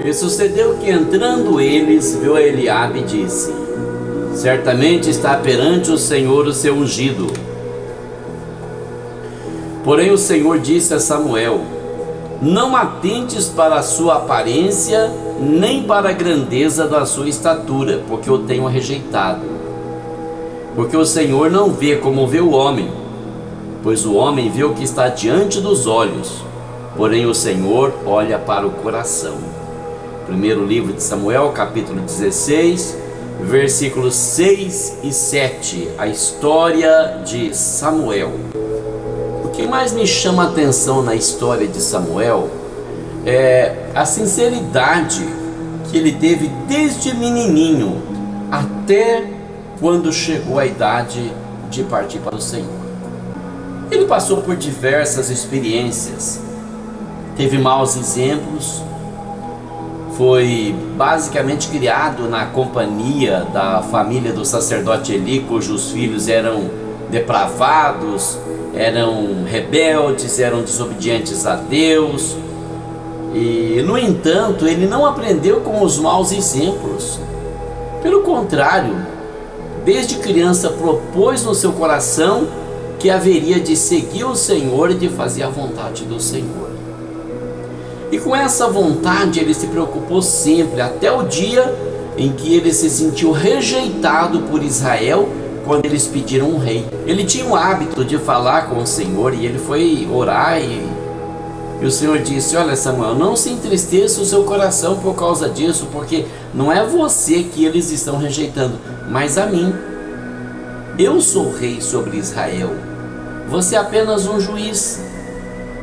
E sucedeu que, entrando eles, viu a Eliabe e disse: certamente está perante o Senhor o seu ungido. Porém o Senhor disse a Samuel: não atentes para a sua aparência, nem para a grandeza da sua estatura, porque eu tenho rejeitado. Porque o Senhor não vê como vê o homem, pois o homem vê o que está diante dos olhos, porém o Senhor olha para o coração. Primeiro livro de Samuel, capítulo 16, versículos 6 e 7, a história de Samuel. O que mais me chama a atenção na história de Samuel é a sinceridade que ele teve desde menininho até quando chegou a idade de partir para o Senhor. Ele passou por diversas experiências, teve maus exemplos, foi basicamente criado na companhia da família do sacerdote Eli, cujos filhos eram depravados, eram rebeldes, eram desobedientes a Deus. E, no entanto, ele não aprendeu com os maus exemplos. Pelo contrário, desde criança propôs no seu coração que haveria de seguir o Senhor e de fazer a vontade do Senhor. E com essa vontade ele se preocupou sempre, até o dia em que ele se sentiu rejeitado por Israel quando eles pediram um rei. Ele tinha o hábito de falar com o Senhor e ele foi orar e o Senhor disse: olha, Samuel, não se entristeça o seu coração por causa disso, porque não é você que eles estão rejeitando, mas a mim. Eu sou rei sobre Israel, você é apenas um juiz.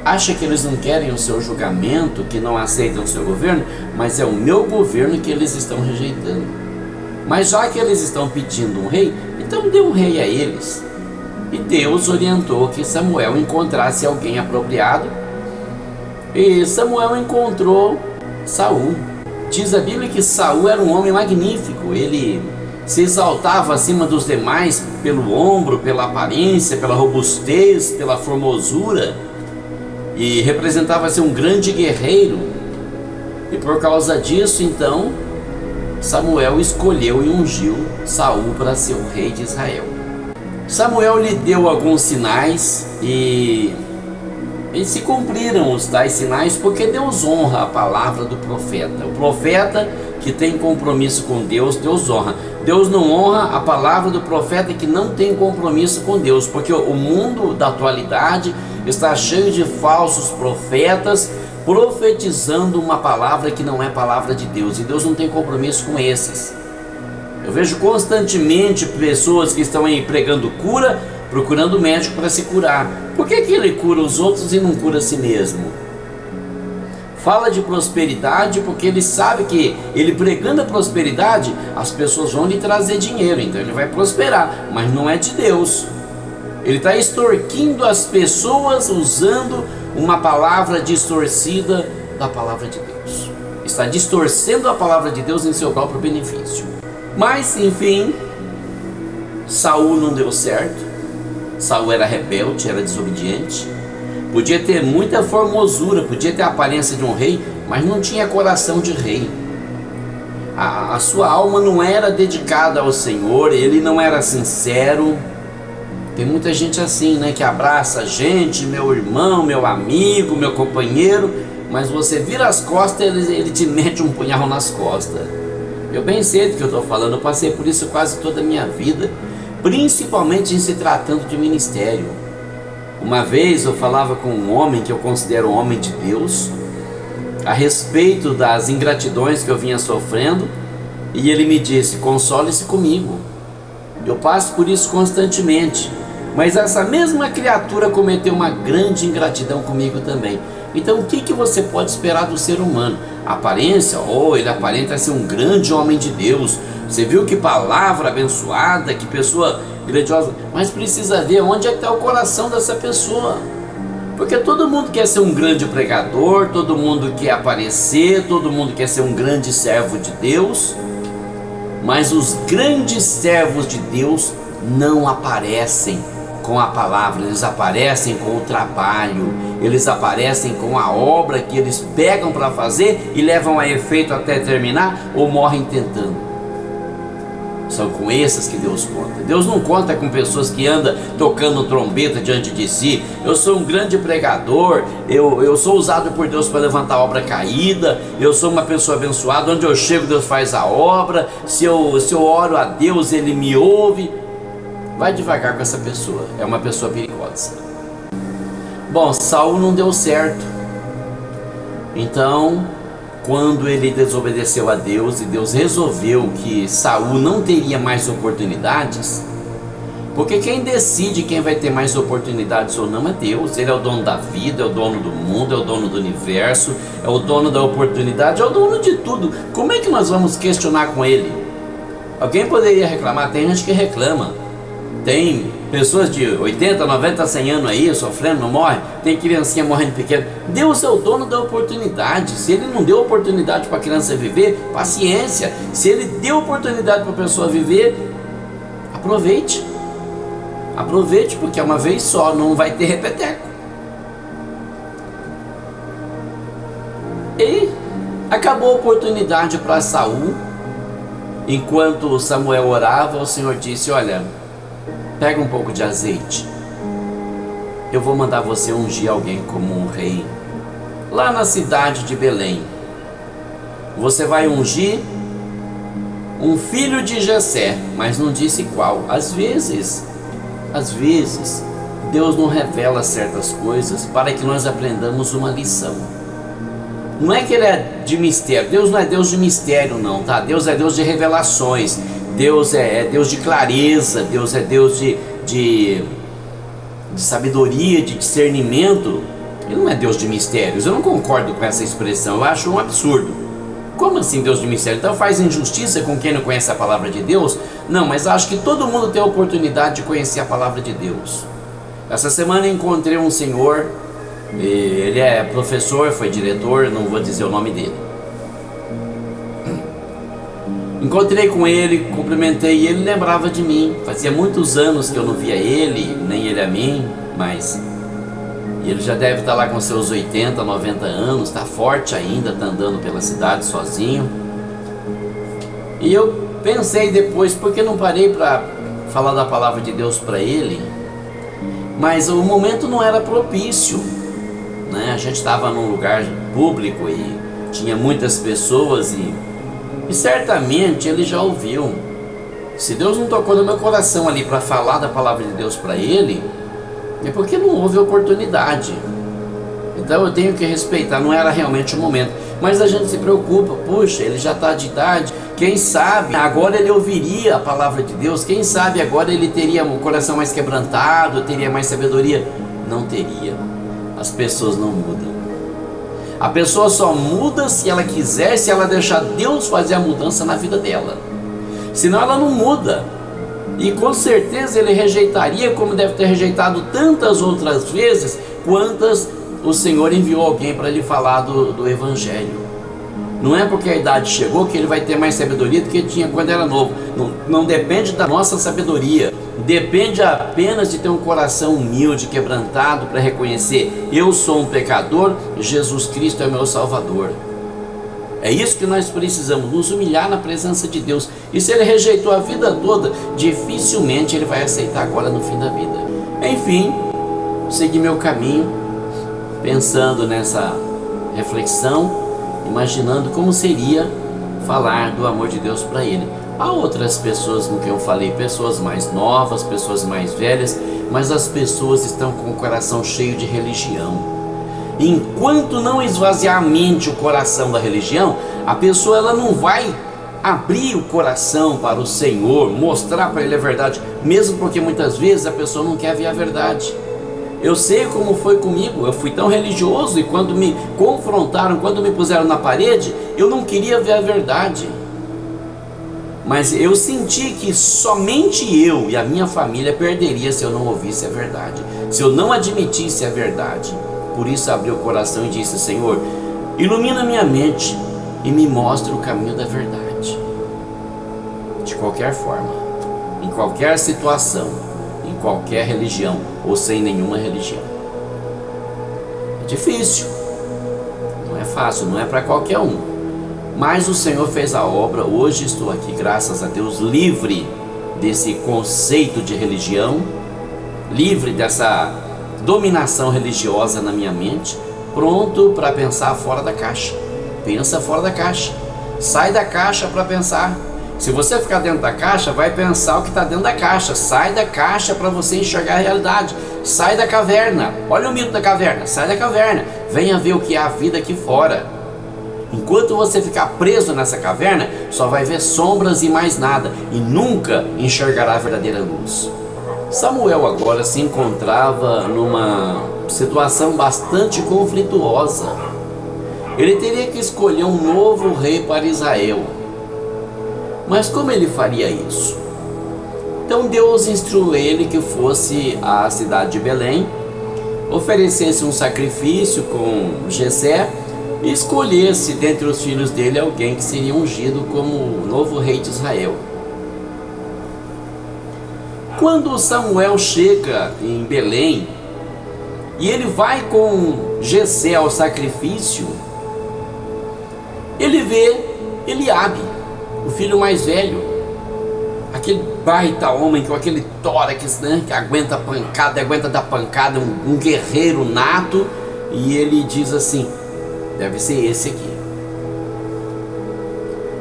Acha que eles não querem o seu julgamento, que não aceitam o seu governo? Mas é o meu governo que eles estão rejeitando. Mas já que eles estão pedindo um rei, então dê um rei a eles. E Deus orientou que Samuel encontrasse alguém apropriado. E Samuel encontrou Saul. Diz a Bíblia que Saul era um homem magnífico. Ele se exaltava acima dos demais pelo ombro, pela aparência, pela robustez, pela formosura. E representava ser um grande guerreiro. E por causa disso, então, Samuel escolheu e ungiu Saul para ser o rei de Israel. Samuel lhe deu alguns sinais e se cumpriram os tais sinais, porque Deus honra a palavra do profeta. O profeta que tem compromisso com Deus, Deus honra. Deus não honra a palavra do profeta que não tem compromisso com Deus, porque o mundo da atualidade está cheio de falsos profetas profetizando uma palavra que não é palavra de Deus, e Deus não tem compromisso com esses. Eu vejo constantemente pessoas que estão aí pregando cura, procurando médico para se curar. Por que ele cura os outros e não cura a si mesmo? Fala de prosperidade porque ele sabe que ele pregando a prosperidade, as pessoas vão lhe trazer dinheiro, então ele vai prosperar, mas não é de Deus. Ele está extorquindo as pessoas usando uma palavra distorcida da palavra de Deus. Está distorcendo a palavra de Deus em seu próprio benefício. Mas, enfim, Saul não deu certo. Saul era rebelde, era desobediente. Podia ter muita formosura, podia ter a aparência de um rei, mas não tinha coração de rei. A sua alma não era dedicada ao Senhor, ele não era sincero. Tem muita gente assim, né, que abraça a gente, meu irmão, meu amigo, meu companheiro, mas você vira as costas e ele te mete um punhal nas costas. Eu bem sei do que eu estou falando, eu passei por isso quase toda a minha vida, principalmente em se tratando de ministério. Uma vez eu falava com um homem que eu considero um homem de Deus, a respeito das ingratidões que eu vinha sofrendo, e ele me disse: console-se comigo, eu passo por isso constantemente. Mas essa mesma criatura cometeu uma grande ingratidão comigo também. Então o que você pode esperar do ser humano? A aparência? Oh, ele aparenta ser um grande homem de Deus. Você viu que palavra abençoada, que pessoa grandiosa. Mas precisa ver onde é que está o coração dessa pessoa. Porque todo mundo quer ser um grande pregador, todo mundo quer aparecer, todo mundo quer ser um grande servo de Deus. Mas os grandes servos de Deus não aparecem com a palavra, eles aparecem com o trabalho, eles aparecem com a obra que eles pegam para fazer e levam a efeito até terminar ou morrem tentando. São com esses que Deus conta. Deus não conta com pessoas que andam tocando trombeta diante de si. Eu sou um grande pregador, eu sou usado por Deus para levantar a obra caída, eu sou uma pessoa abençoada, onde eu chego Deus faz a obra, se eu oro a Deus Ele me ouve. Vai devagar com essa pessoa, é uma pessoa perigosa. Bom, Saul não deu certo. Então, quando ele desobedeceu a Deus e Deus resolveu que Saul não teria mais oportunidades, porque quem decide quem vai ter mais oportunidades ou não é Deus. Ele é o dono da vida, é o dono do mundo, é o dono do universo, é o dono da oportunidade, é o dono de tudo. Como é que nós vamos questionar com ele? Alguém poderia reclamar, tem gente que reclama. Tem pessoas de 80, 90, 100 anos aí sofrendo, não morre. Tem criancinha morrendo pequena. Deus é o dono da oportunidade. Se Ele não deu oportunidade para a criança viver, paciência. Se Ele deu oportunidade para a pessoa viver, aproveite. Aproveite, porque é uma vez só, não vai ter repeteco. E acabou a oportunidade para Saul. Enquanto Samuel orava, o Senhor disse: olha, pega um pouco de azeite, eu vou mandar você ungir alguém como um rei lá na cidade de Belém. Você vai ungir um filho de Jessé, mas não disse qual. Às vezes Deus não revela certas coisas para que nós aprendamos uma lição. Não é que Ele é de mistério. Deus não é Deus de mistério não, tá? Deus é Deus de revelações. Deus é Deus de clareza, Deus é Deus de sabedoria, de discernimento. Ele não é Deus de mistérios. Eu não concordo com essa expressão, eu acho um absurdo. Como assim Deus de mistério? Então faz injustiça com quem não conhece a palavra de Deus? Não, mas acho que todo mundo tem a oportunidade de conhecer a palavra de Deus. Essa semana encontrei um senhor, ele é professor, foi diretor, não vou dizer o nome dele. Encontrei com ele, cumprimentei e ele lembrava de mim. Fazia muitos anos que eu não via ele, nem ele a mim, mas ele já deve estar lá com seus 80, 90 anos, está forte ainda, está andando pela cidade sozinho. E eu pensei depois, por que não parei para falar da palavra de Deus para ele? Mas o momento não era propício, né? A gente estava num lugar público e tinha muitas pessoas e certamente ele já ouviu. Se Deus não tocou no meu coração ali para falar da palavra de Deus para ele, é porque não houve oportunidade. Então eu tenho que respeitar, não era realmente o momento. Mas a gente se preocupa, puxa, ele já está de idade, quem sabe agora ele ouviria a palavra de Deus, quem sabe agora ele teria um coração mais quebrantado, teria mais sabedoria. Não teria. As pessoas não mudam. A pessoa só muda se ela quiser, se ela deixar Deus fazer a mudança na vida dela. Senão ela não muda. E com certeza ele rejeitaria, como deve ter rejeitado tantas outras vezes, quantas o Senhor enviou alguém para lhe falar do Evangelho. Não é porque a idade chegou que ele vai ter mais sabedoria do que tinha quando era novo. Não depende da nossa sabedoria. Depende apenas de ter um coração humilde, quebrantado, para reconhecer: eu sou um pecador, Jesus Cristo é meu Salvador. É isso que nós precisamos, nos humilhar na presença de Deus. E se ele rejeitou a vida toda, dificilmente ele vai aceitar agora no fim da vida. Enfim, segui meu caminho, pensando nessa reflexão, imaginando como seria falar do amor de Deus para ele. Há outras pessoas com quem eu falei, pessoas mais novas, pessoas mais velhas, mas as pessoas estão com o coração cheio de religião. Enquanto não esvaziar a mente, o coração da religião, a pessoa ela não vai abrir o coração para o Senhor, mostrar para ele a verdade, mesmo porque muitas vezes a pessoa não quer ver a verdade. Eu sei como foi comigo, eu fui tão religioso e quando me confrontaram, quando me puseram na parede, eu não queria ver a verdade. Mas eu senti que somente eu e a minha família perderia se eu não ouvisse a verdade, se eu não admitisse a verdade. Por isso abri o coração e disse: Senhor, ilumina minha mente e me mostra o caminho da verdade. De qualquer forma, em qualquer situação, em qualquer religião ou sem nenhuma religião. É difícil, não é fácil, não é para qualquer um. Mas o Senhor fez a obra. Hoje estou aqui, graças a Deus, livre desse conceito de religião, livre dessa dominação religiosa na minha mente, pronto para pensar fora da caixa. Pensa fora da caixa, sai da caixa para pensar. Se você ficar dentro da caixa, vai pensar o que está dentro da caixa. Sai da caixa para você enxergar a realidade. Sai da caverna. Olha o mito da caverna. Sai da caverna. Venha ver o que é a vida aqui fora. Enquanto você ficar preso nessa caverna, só vai ver sombras e mais nada, e nunca enxergará a verdadeira luz. Samuel agora se encontrava numa situação bastante conflituosa. Ele teria que escolher um novo rei para Israel. Mas como ele faria isso? Então Deus instruiu ele que fosse à cidade de Belém, oferecesse um sacrifício com Jessé e escolhesse dentre os filhos dele alguém que seria ungido como o novo rei de Israel. Quando Samuel chega em Belém e ele vai com Jessé ao sacrifício, ele vê Eliabe, o filho mais velho, aquele baita homem com aquele tórax, né, que aguenta pancada, aguenta dar pancada, um guerreiro nato, e ele diz assim: deve ser esse aqui.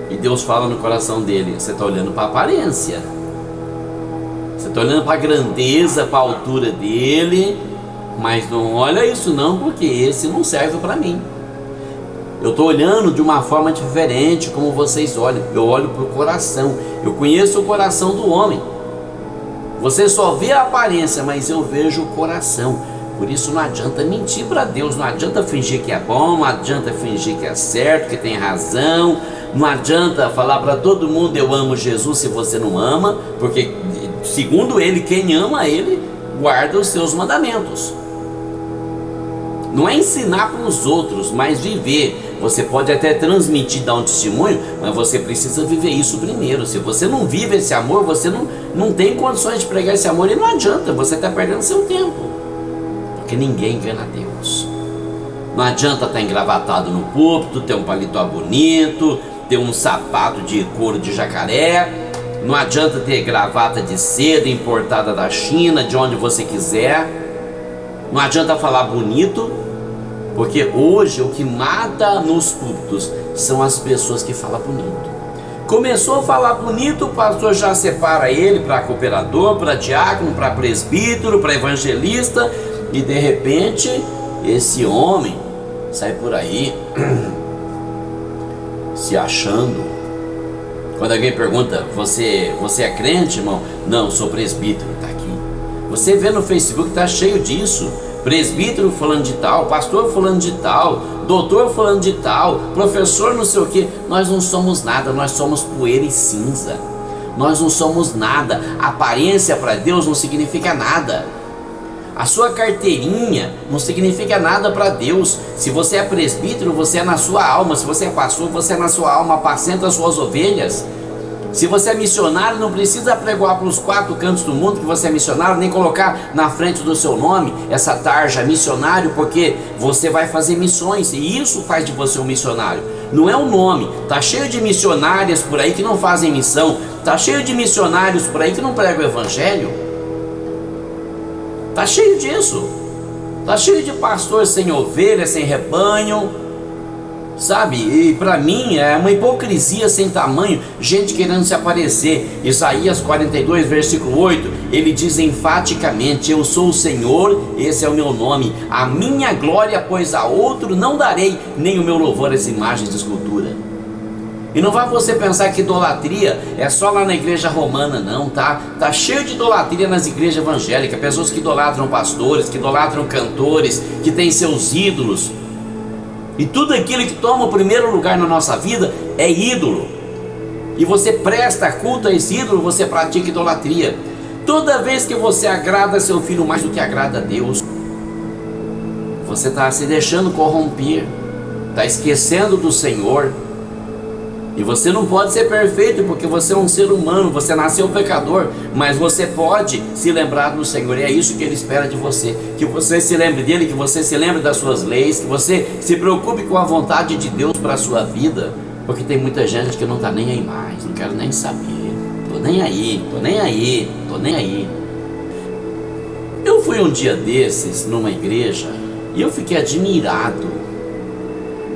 E Deus fala no coração dele: você está olhando para a aparência, você está olhando para a grandeza, para a altura dele, mas não olha isso não, porque esse não serve para mim. Eu estou olhando de uma forma diferente como vocês olham. Eu olho para o coração. Eu conheço o coração do homem. Você só vê a aparência, mas eu vejo o coração. Por isso não adianta mentir para Deus. Não adianta fingir que é bom. Não adianta fingir que é certo, que tem razão. Não adianta falar para todo mundo: eu amo Jesus, se você não ama. Porque segundo ele, quem ama ele guarda os seus mandamentos. Não é ensinar para os outros, mas viver. Você pode até transmitir, dar um testemunho, mas você precisa viver isso primeiro. Se você não vive esse amor, você não tem condições de pregar esse amor, e não adianta, você está perdendo seu tempo. Porque ninguém engana a Deus. Não adianta estar engravatado no púlpito, ter um paletó bonito, ter um sapato de couro de jacaré. Não adianta ter gravata de seda importada da China, de onde você quiser. Não adianta falar bonito, porque hoje o que mata nos púlpitos são as pessoas que falam bonito. Começou a falar bonito, o pastor já separa ele para cooperador, para diácono, para presbítero, para evangelista, e de repente esse homem sai por aí se achando. Quando alguém pergunta: você é crente, irmão? Não, sou presbítero. Está aqui. Você vê no Facebook, está cheio disso. Presbítero falando de tal, pastor falando de tal, doutor falando de tal, professor não sei o que. Nós não somos nada, nós somos poeira e cinza. Nós não somos nada. Aparência para Deus não significa nada. A sua carteirinha não significa nada para Deus. Se você é presbítero, você é na sua alma. Se você é pastor, você é na sua alma, apacenta as suas ovelhas. Se você é missionário, não precisa pregoar para os 4 cantos do mundo que você é missionário, nem colocar na frente do seu nome essa tarja missionário, porque você vai fazer missões, e isso faz de você um missionário. Não é o nome. Tá cheio de missionárias por aí que não fazem missão. Tá cheio de missionários por aí que não pregam o evangelho. Tá cheio disso. Tá cheio de pastores sem ovelha, sem rebanho, sabe? E para mim é uma hipocrisia sem tamanho, gente querendo se aparecer. Isaías 42, versículo 8, ele diz enfaticamente: eu sou o Senhor, esse é o meu nome, a minha glória, pois a outro não darei, nem o meu louvor às imagens de escultura. E não vai você pensar que idolatria é só lá na igreja romana, não, tá? Tá cheio de idolatria nas igrejas evangélicas, pessoas que idolatram pastores, que idolatram cantores, que têm seus ídolos. E tudo aquilo que toma o primeiro lugar na nossa vida é ídolo. E você presta culto a esse ídolo, você pratica idolatria. Toda vez que você agrada seu filho mais do que agrada a Deus, você está se deixando corromper, está esquecendo do Senhor. E você não pode ser perfeito, porque você é um ser humano, você nasceu pecador, mas você pode se lembrar do Senhor, e é isso que Ele espera de você, que você se lembre dEle, que você se lembre das suas leis, que você se preocupe com a vontade de Deus para a sua vida, porque tem muita gente que não está nem aí mais, não quero nem saber, tô nem aí. Eu fui um dia desses numa igreja e eu fiquei admirado.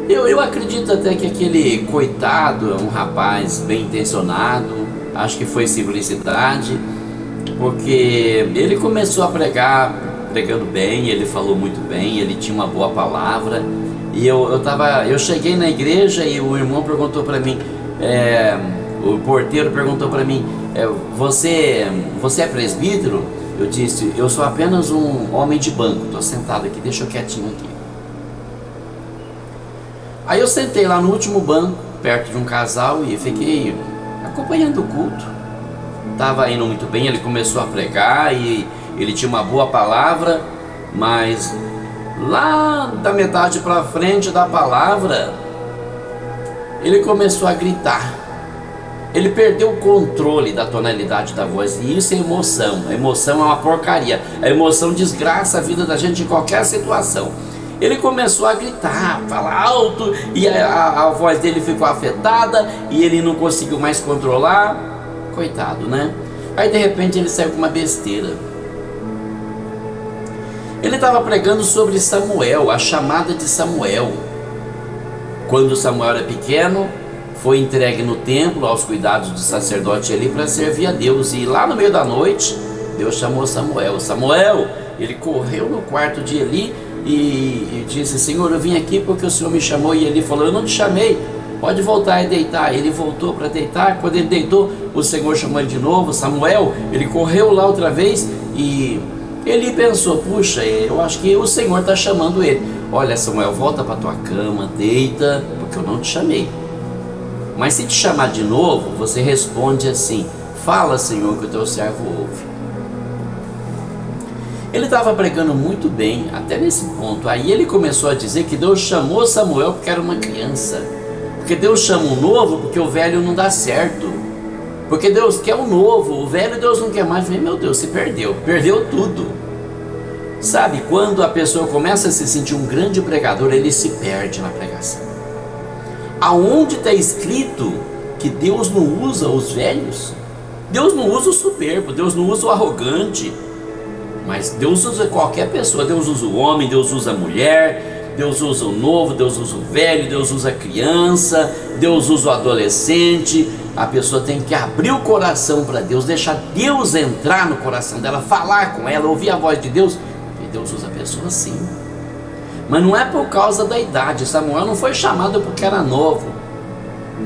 Eu acredito até que aquele coitado é um rapaz bem intencionado, acho que foi simplicidade, porque ele começou a pregar, pregando bem, ele falou muito bem, ele tinha uma boa palavra, e eu cheguei na igreja e o irmão perguntou para mim, o porteiro perguntou para mim, você é presbítero? Eu disse, eu sou apenas um homem de banco, estou sentado aqui, deixa eu quietinho aqui. Aí eu sentei lá no último banco, perto de um casal, e fiquei acompanhando o culto. Estava indo muito bem, ele começou a pregar e ele tinha uma boa palavra, mas lá da metade para frente da palavra, ele começou a gritar. Ele perdeu o controle da tonalidade da voz, e isso é emoção. A emoção é uma porcaria. A emoção desgraça a vida da gente em qualquer situação. Ele começou a gritar, falar alto, e a voz dele ficou afetada, e ele não conseguiu mais controlar. Coitado, né? Aí de repente ele saiu com uma besteira. Ele estava pregando sobre Samuel, a chamada de Samuel. Quando Samuel era pequeno, foi entregue no templo aos cuidados do sacerdote ali para servir a Deus. E lá no meio da noite, Deus chamou Samuel. Samuel, ele correu no quarto de Eli e disse, Senhor, eu vim aqui porque o Senhor me chamou. E Eli falou, eu não te chamei, pode voltar e deitar. Ele voltou para deitar. Quando ele deitou, o Senhor chamou ele de novo, Samuel. Ele correu lá outra vez e ele pensou, puxa, eu acho que o Senhor está chamando ele. Olha, Samuel, volta para tua cama, deita, porque eu não te chamei. Mas se te chamar de novo, você responde assim, fala, Senhor, que o teu servo ouve. Ele estava pregando muito bem, até nesse ponto. Aí ele começou a dizer que Deus chamou Samuel porque era uma criança. Porque Deus chama um novo porque o velho não dá certo. Porque Deus quer um novo, o velho Deus não quer mais. Meu Deus, se perdeu tudo. Sabe, quando a pessoa começa a se sentir um grande pregador, ele se perde na pregação. Aonde está escrito que Deus não usa os velhos? Deus não usa o soberbo, Deus não usa o arrogante. Mas Deus usa qualquer pessoa. Deus usa o homem, Deus usa a mulher, Deus usa o novo, Deus usa o velho, Deus usa a criança, Deus usa o adolescente. A pessoa tem que abrir o coração para Deus, deixar Deus entrar no coração dela, falar com ela, ouvir a voz de Deus. E Deus usa a pessoa assim. Mas não é por causa da idade. Samuel não foi chamado porque era novo.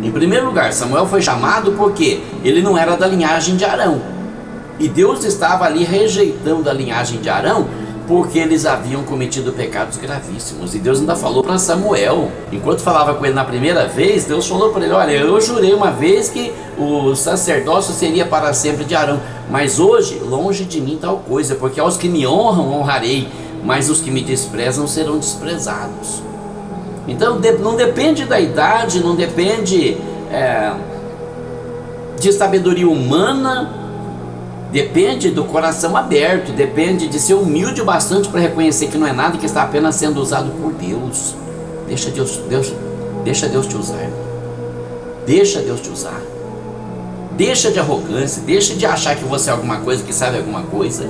Em primeiro lugar, Samuel foi chamado porque ele não era da linhagem de Arão. E Deus estava ali rejeitando a linhagem de Arão porque eles haviam cometido pecados gravíssimos. E Deus ainda falou para Samuel, enquanto falava com ele na primeira vez, Deus falou para ele, olha, eu jurei uma vez que o sacerdócio seria para sempre de Arão, mas hoje, longe de mim tal coisa, porque aos que me honram, honrarei, mas os que me desprezam serão desprezados. Então não depende da idade, não depende de sabedoria humana, depende do coração aberto, depende de ser humilde o bastante para reconhecer que não é nada, que está apenas sendo usado por Deus. Deixa Deus te usar. Deixa Deus te usar. Deixa de arrogância, deixa de achar que você é alguma coisa, que sabe alguma coisa.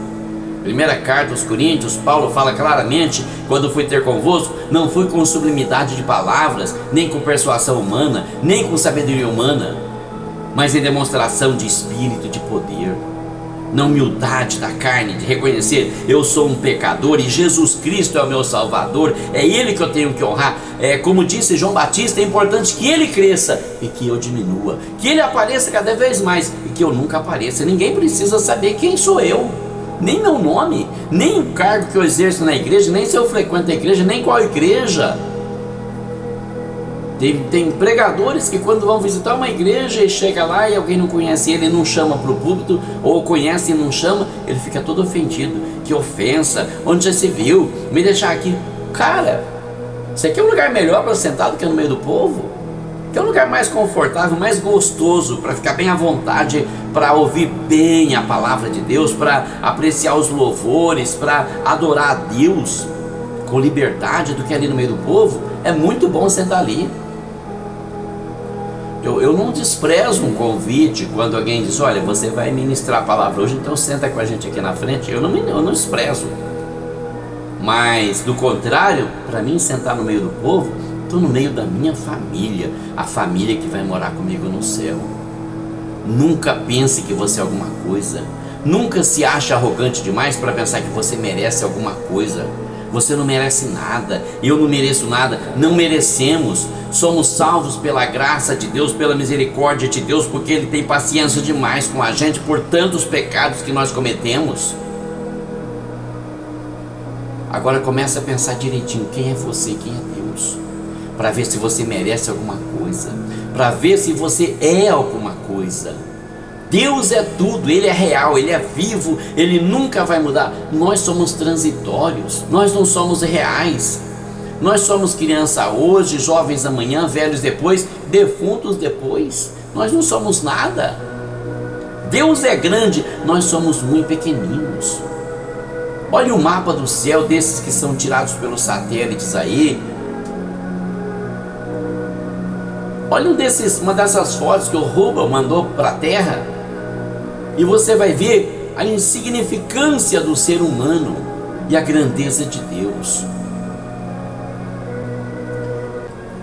Primeira carta aos Coríntios, Paulo fala claramente, quando fui ter convosco, não fui com sublimidade de palavras, nem com persuasão humana, nem com sabedoria humana, mas em demonstração de espírito, de poder, na humildade da carne, de reconhecer, eu sou um pecador e Jesus Cristo é o meu Salvador, é Ele que eu tenho que honrar. Como disse João Batista, é importante que Ele cresça e que eu diminua, que Ele apareça cada vez mais e que eu nunca apareça. Ninguém precisa saber quem sou eu, nem meu nome, nem o cargo que eu exerço na igreja, nem se eu frequento a igreja, nem qual igreja. Tem pregadores que quando vão visitar uma igreja e chega lá e alguém não conhece ele, não chama para o púlpito, ou conhece e não chama, ele fica todo ofendido. Que ofensa, onde já se viu, me deixar aqui. Cara, isso aqui é um lugar melhor para sentar do que no meio do povo. Que é um lugar mais confortável, mais gostoso, para ficar bem à vontade, para ouvir bem a palavra de Deus, para apreciar os louvores, para adorar a Deus com liberdade, do que ali no meio do povo. É muito bom sentar ali. Eu não desprezo um convite quando alguém diz: olha, você vai ministrar a palavra hoje, então senta com a gente aqui na frente. Eu não desprezo. Mas, do contrário, para mim sentar no meio do povo, estou no meio da minha família, a família que vai morar comigo no céu. Nunca pense que você é alguma coisa. Nunca se ache arrogante demais para pensar que você merece alguma coisa. Você não merece nada, eu não mereço nada, não merecemos. Somos salvos pela graça de Deus, pela misericórdia de Deus, porque Ele tem paciência demais com a gente por tantos pecados que nós cometemos. Agora começa a pensar direitinho: quem é você, quem é Deus? Para ver se você merece alguma coisa, para ver se você é alguma coisa. Deus é tudo, Ele é real, Ele é vivo, Ele nunca vai mudar. Nós somos transitórios, nós não somos reais. Nós somos criança hoje, jovens amanhã, velhos depois, defuntos depois. Nós não somos nada. Deus é grande, nós somos muito pequeninos. Olha o mapa do céu desses que são tirados pelos satélites aí. Olha uma dessas fotos que o Hubble mandou para a Terra. E você vai ver a insignificância do ser humano e a grandeza de Deus.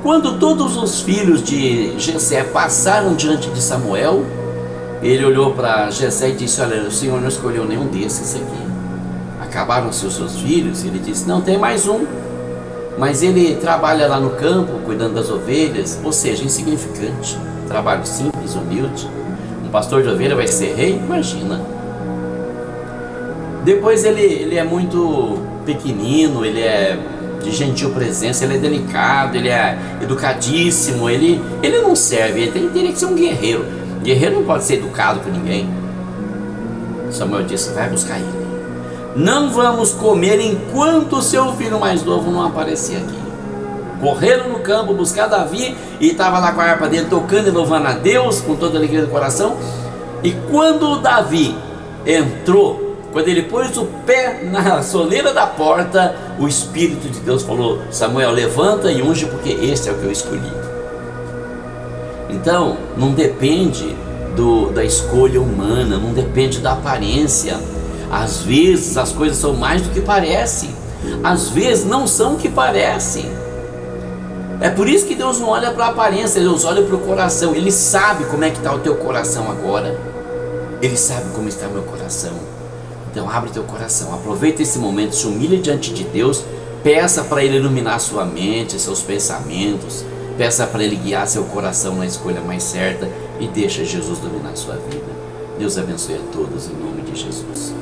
Quando todos os filhos de Jessé passaram diante de Samuel, ele olhou para Jessé e disse: olha, o Senhor não escolheu nenhum desses aqui. Acabaram-se os seus filhos? Ele disse: não, tem mais um, mas ele trabalha lá no campo, cuidando das ovelhas, ou seja, insignificante. Trabalho simples, humilde. Um pastor de ovelha vai ser rei? Imagina. Depois ele é muito pequenino, ele é de gentil presença, ele é delicado, ele é educadíssimo, ele não serve, ele teria que ser um guerreiro. Guerreiro não pode ser educado por ninguém. Samuel disse: vai buscar ele. Não vamos comer enquanto o seu filho mais novo não aparecer aqui. Correram no campo buscar Davi, e estava lá com a harpa dele tocando e louvando a Deus com toda a alegria do coração. E quando o Davi entrou, quando ele pôs o pé na soleira da porta, o Espírito de Deus falou: Samuel, levanta e unge, porque este é o que eu escolhi. Então, não depende da escolha humana, não depende da aparência. Às vezes as coisas são mais do que parecem, às vezes não são o que parecem. É por isso que Deus não olha para a aparência, Deus olha para o coração. Ele sabe como é que está o teu coração agora. Ele sabe como está o meu coração. Então abre teu coração, aproveita esse momento, se humilhe diante de Deus, peça para Ele iluminar sua mente, seus pensamentos, peça para Ele guiar seu coração na escolha mais certa e deixa Jesus dominar sua vida. Deus abençoe a todos em nome de Jesus.